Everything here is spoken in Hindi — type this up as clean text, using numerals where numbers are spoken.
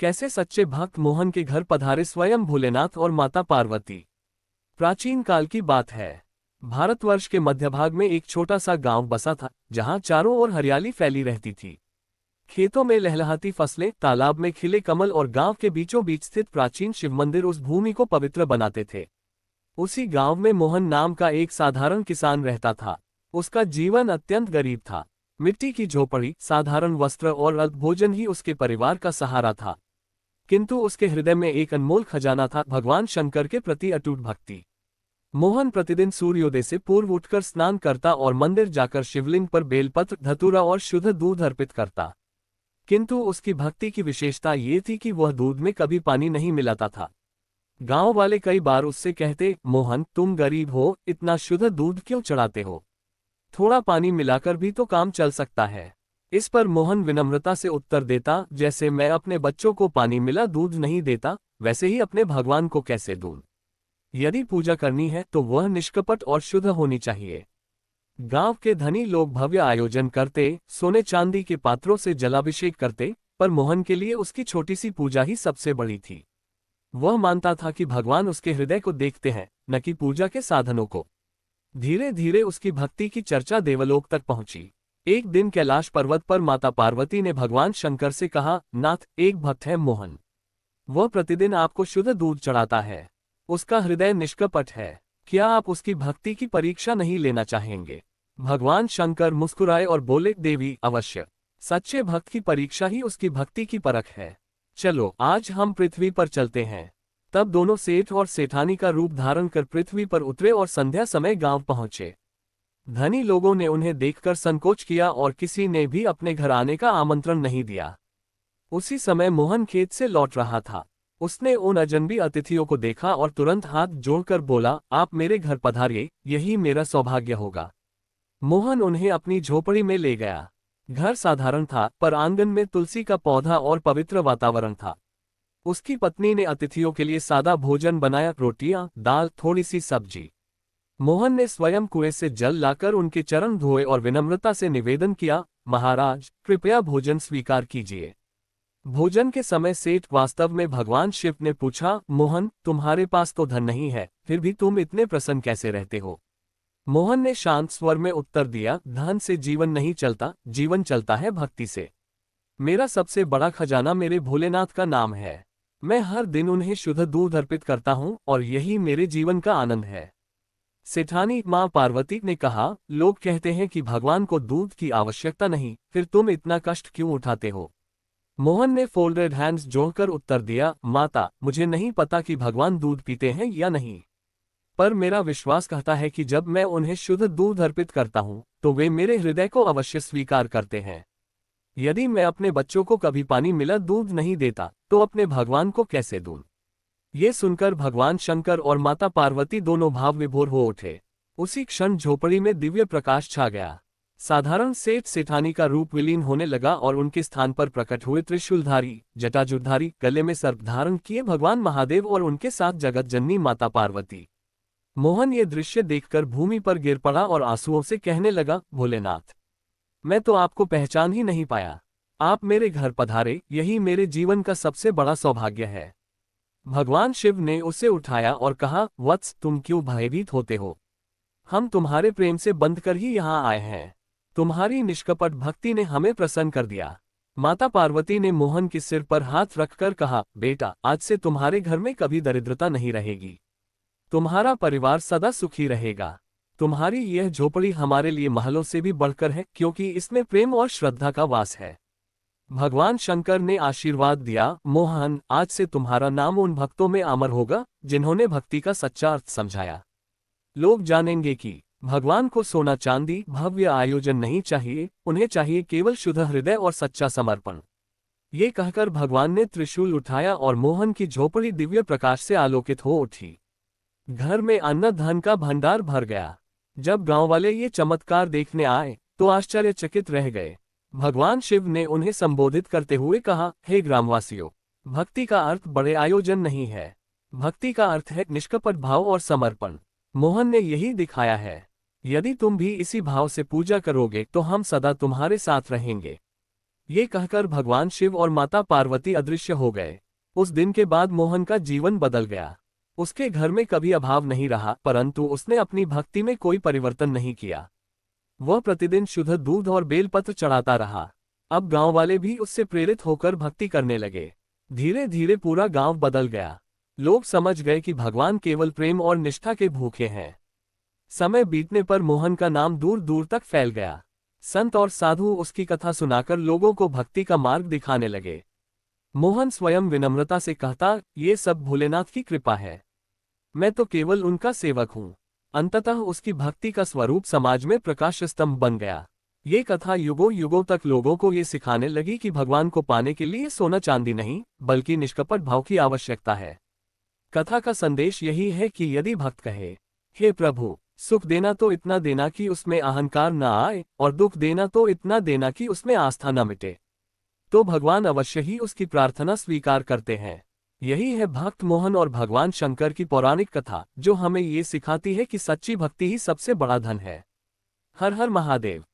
कैसे सच्चे भक्त मोहन के घर पधारे स्वयं भोलेनाथ और माता पार्वती। प्राचीन काल की बात है। भारतवर्ष के मध्य भाग में एक छोटा सा गांव बसा था, जहां चारों ओर हरियाली फैली रहती थी। खेतों में लहलहाती फसलें, तालाब में खिले कमल और गांव के बीचों बीच स्थित प्राचीन शिव मंदिर उस भूमि को पवित्र बनाते थे। उसी गांव में मोहन नाम का एक साधारण किसान रहता था। उसका जीवन अत्यंत गरीब था। मिट्टी की झोपड़ी, साधारण वस्त्र और अल्प भोजन ही उसके परिवार का सहारा था। किंतु उसके हृदय में एक अनमोल खजाना था, भगवान शंकर के प्रति अटूट भक्ति। मोहन प्रतिदिन सूर्योदय से पूर्व उठकर स्नान करता और मंदिर जाकर शिवलिंग पर बेलपत्र, धतूरा और शुद्ध दूध अर्पित करता। किंतु उसकी भक्ति की विशेषता ये थी कि वह दूध में कभी पानी नहीं मिलाता था। गांव वाले कई बार उससे कहते, मोहन तुम गरीब हो, इतना शुद्ध दूध क्यों चढ़ाते हो? थोड़ा पानी मिलाकर भी तो काम चल सकता है। इस पर मोहन विनम्रता से उत्तर देता, जैसे मैं अपने बच्चों को पानी मिला दूध नहीं देता, वैसे ही अपने भगवान को कैसे दूं? यदि पूजा करनी है तो वह निष्कपट और शुद्ध होनी चाहिए। गांव के धनी लोग भव्य आयोजन करते, सोने चांदी के पात्रों से जलाभिषेक करते, पर मोहन के लिए उसकी छोटी सी पूजा ही सबसे बड़ी थी। वह मानता था कि भगवान उसके हृदय को देखते हैं, न कि पूजा के साधनों को। धीरे धीरे उसकी भक्ति की चर्चा देवलोक तक पहुंची। एक दिन कैलाश पर्वत पर माता पार्वती ने भगवान शंकर से कहा, नाथ, एक भक्त है मोहन। वह प्रतिदिन आपको शुद्ध दूध चढ़ाता है। उसका हृदय निष्कपट है। क्या आप उसकी भक्ति की परीक्षा नहीं लेना चाहेंगे? भगवान शंकर मुस्कुराए और बोले, देवी, अवश्य। सच्चे भक्त की परीक्षा ही उसकी भक्ति की परख है। चलो आज हम पृथ्वी पर चलते हैं। तब दोनों सेठ और सेठानी का रूप धारण कर पृथ्वी पर उतरे और संध्या समय गांव पहुंचे। धनी लोगों ने उन्हें देखकर संकोच किया और किसी ने भी अपने घर आने का आमंत्रण नहीं दिया। उसी समय मोहन खेत से लौट रहा था। उसने उन अजनबी अतिथियों को देखा और तुरंत हाथ जोड़कर बोला, आप मेरे घर पधारिए, यही मेरा सौभाग्य होगा। मोहन उन्हें अपनी झोपड़ी में ले गया। घर साधारण था, पर आंगन में तुलसी का पौधा और पवित्र वातावरण था। उसकी पत्नी ने अतिथियों के लिए सादा भोजन बनाया, रोटियां, दाल, थोड़ी सी सब्जी। मोहन ने स्वयं कुएं से जल लाकर उनके चरण धोए और विनम्रता से निवेदन किया, महाराज, कृपया भोजन स्वीकार कीजिए। भोजन के समय सेठ वास्तव में भगवान शिव ने पूछा, मोहन, तुम्हारे पास तो धन नहीं है, फिर भी तुम इतने प्रसन्न कैसे रहते हो? मोहन ने शांत स्वर में उत्तर दिया, धन से जीवन नहीं चलता, जीवन चलता है भक्ति से। मेरा सबसे बड़ा खजाना मेरे भोलेनाथ का नाम है। मैं हर दिन उन्हें शुद्ध दूध अर्पित करता हूँ और यही मेरे जीवन का आनंद है। सेठानी मां पार्वती ने कहा, लोग कहते हैं कि भगवान को दूध की आवश्यकता नहीं, फिर तुम इतना कष्ट क्यों उठाते हो? मोहन ने फोल्डेड हैंड्स जोड़कर उत्तर दिया, माता, मुझे नहीं पता कि भगवान दूध पीते हैं या नहीं, पर मेरा विश्वास कहता है कि जब मैं उन्हें शुद्ध दूध अर्पित करता हूँ तो वे मेरे हृदय को अवश्य स्वीकार करते हैं। यदि मैं अपने बच्चों को कभी पानी मिला दूध नहीं देता तो अपने भगवान को कैसे दूं? ये सुनकर भगवान शंकर और माता पार्वती दोनों भाव विभोर हो उठे। उसी क्षण झोपड़ी में दिव्य प्रकाश छा गया। साधारण सेठ सेठानी का रूप विलीन होने लगा और उनके स्थान पर प्रकट हुए त्रिशूलधारी, जटाजुधारी, गले में सर्प धारण किए भगवान महादेव और उनके साथ जगत जननी माता पार्वती। मोहन ये दृश्य देखकर भूमि पर गिर पड़ा और आंसुओं से कहने लगा, भोलेनाथ, मैं तो आपको पहचान ही नहीं पाया। आप मेरे घर पधारे, यही मेरे जीवन का सबसे बड़ा सौभाग्य है। भगवान शिव ने उसे उठाया और कहा, वत्स, तुम क्यों भयभीत होते हो? हम तुम्हारे प्रेम से बंधकर ही यहाँ आए हैं। तुम्हारी निष्कपट भक्ति ने हमें प्रसन्न कर दिया। माता पार्वती ने मोहन के सिर पर हाथ रखकर कहा, बेटा, आज से तुम्हारे घर में कभी दरिद्रता नहीं रहेगी। तुम्हारा परिवार सदा सुखी रहेगा। तुम्हारी यह झोपड़ी हमारे लिए महलों से भी बढ़कर है, क्योंकि इसमें प्रेम और श्रद्धा का वास है। भगवान शंकर ने आशीर्वाद दिया, मोहन, आज से तुम्हारा नाम उन भक्तों में अमर होगा जिन्होंने भक्ति का सच्चा अर्थ समझाया। लोग जानेंगे कि भगवान को सोना चांदी, भव्य आयोजन नहीं चाहिए, उन्हें चाहिए केवल शुद्ध हृदय और सच्चा समर्पण। ये कहकर भगवान ने त्रिशूल उठाया और मोहन की झोपड़ी दिव्य प्रकाश से आलोकित हो उठी। घर में अन्न धन का भंडार भर गया। जब गांव वाले ये चमत्कार देखने आए तो आश्चर्यचकित रह गए। भगवान शिव ने उन्हें संबोधित करते हुए कहा, हे ग्रामवासियों, भक्ति का अर्थ बड़े आयोजन नहीं है। भक्ति का अर्थ है निष्कपट भाव और समर्पण। मोहन ने यही दिखाया है। यदि तुम भी इसी भाव से पूजा करोगे तो हम सदा तुम्हारे साथ रहेंगे। ये कहकर भगवान शिव और माता पार्वती अदृश्य हो गए। उस दिन के बाद मोहन का जीवन बदल गया। उसके घर में कभी अभाव नहीं रहा, परंतु उसने अपनी भक्ति में कोई परिवर्तन नहीं किया। वह प्रतिदिन शुद्ध दूध और बेलपत्र चढ़ाता रहा। अब गांव वाले भी उससे प्रेरित होकर भक्ति करने लगे। धीरे धीरे पूरा गांव बदल गया। लोग समझ गए कि भगवान केवल प्रेम और निष्ठा के भूखे हैं। समय बीतने पर मोहन का नाम दूर दूर तक फैल गया। संत और साधु उसकी कथा सुनाकर लोगों को भक्ति का मार्ग दिखाने लगे। मोहन स्वयं विनम्रता से कहता, ये सब भोलेनाथ की कृपा है, मैं तो केवल उनका सेवक हूँ। अंततः उसकी भक्ति का स्वरूप समाज में प्रकाश स्तंभ बन गया। ये कथा युगों युगों तक लोगों को ये सिखाने लगी कि भगवान को पाने के लिए सोना चांदी नहीं, बल्कि निष्कपट भाव की आवश्यकता है। कथा का संदेश यही है कि यदि भक्त कहे, हे प्रभु, सुख देना तो इतना देना कि उसमें अहंकार न आए, और दुख देना तो इतना देना कि उसमें आस्था न मिटे, तो भगवान अवश्य ही उसकी प्रार्थना स्वीकार करते हैं। यही है भक्त मोहन और भगवान शंकर की पौराणिक कथा, जो हमें ये सिखाती है कि सच्ची भक्ति ही सबसे बड़ा धन है। हर हर महादेव।